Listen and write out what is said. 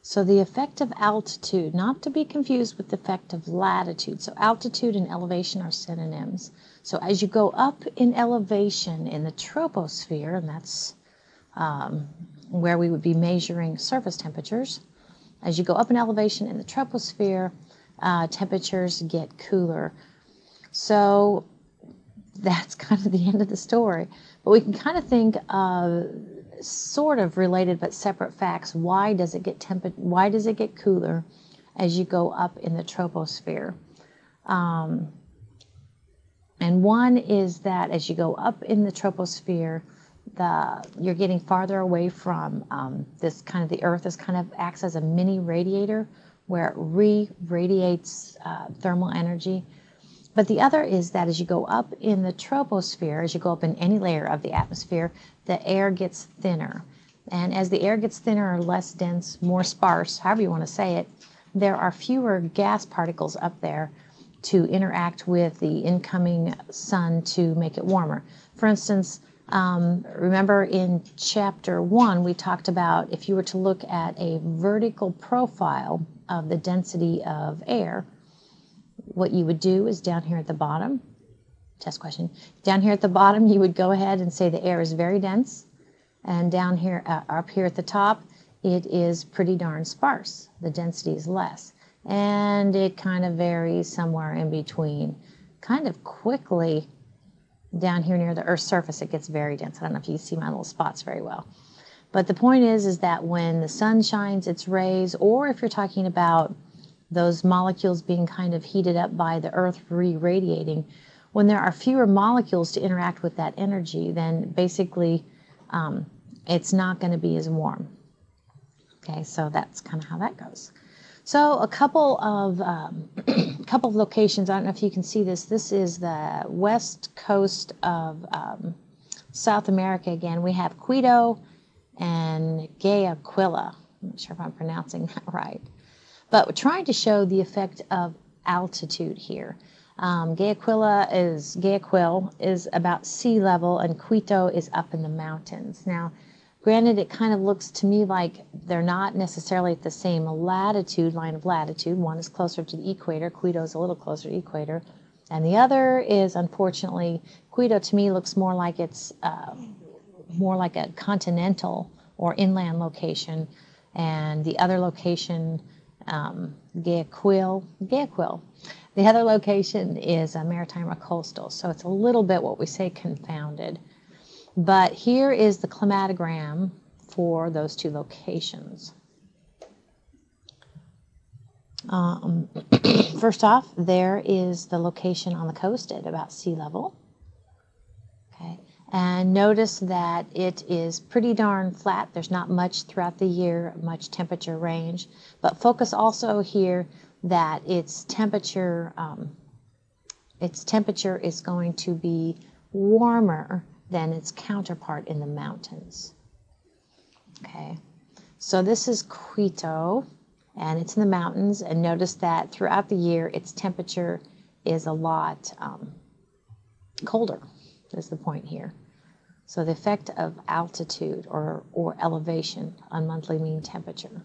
So the effect of altitude, not to be confused with the effect of latitude. So altitude and elevation are synonyms. So as you go up in elevation in the troposphere, and that's where we would be measuring surface temperatures, as you go up in elevation in the troposphere, temperatures get cooler. So that's kind of the end of the story. But we can kind of think of sort of related but separate facts. Why does it get cooler as you go up in the troposphere? And one is that as you go up in the troposphere, you're getting farther away from this kind of, the Earth is kind of acts as a mini radiator where it re-radiates thermal energy. But the other is that as you go up in the troposphere, as you go up in any layer of the atmosphere, the air gets thinner. And as the air gets thinner or less dense, more sparse, however you want to say it, there are fewer gas particles up there to interact with the incoming sun to make it warmer. For instance, remember in chapter 1, we talked about if you were to look at a vertical profile of the density of air, what you would do is down here at the bottom, test question, down here at the bottom you would go ahead and say the air is very dense, and down here, up here at the top, it is pretty darn sparse. The density is less, and it kind of varies somewhere in between. Kind of quickly down here near the Earth's surface it gets very dense. I don't know if you see my little spots very well. But the point is that when the sun shines its rays, or if you're talking about those molecules being kind of heated up by the Earth re-radiating, when there are fewer molecules to interact with that energy, then basically it's not going to be as warm. Okay, so that's kind of how that goes. So a couple of locations, I don't know if you can see this. This is the west coast of South America again. We have Quito and Guayaquil. I'm not sure if I'm pronouncing that right. But we're trying to show the effect of altitude here. Guayaquil is about sea level, and Quito is up in the mountains. Now, granted, it kind of looks to me like they're not necessarily at the same latitude, line of latitude. One is closer to the equator. Quito is a little closer to the equator. And the other is, unfortunately, Quito to me looks more like it's more like a continental or inland location. And the other location, Guayaquil. The other location is a maritime or coastal, so it's a little bit what we say confounded. But here is the climatogram for those two locations. First off, there is the location on the coast at about sea level. Okay. And notice that it is pretty darn flat. There's not much throughout the year, much temperature range. But focus also here that its temperature is going to be warmer than its counterpart in the mountains. Okay, so this is Quito, and it's in the mountains. And notice that throughout the year, its temperature is a lot colder. Is the point here. So the effect of altitude or elevation on monthly mean temperature.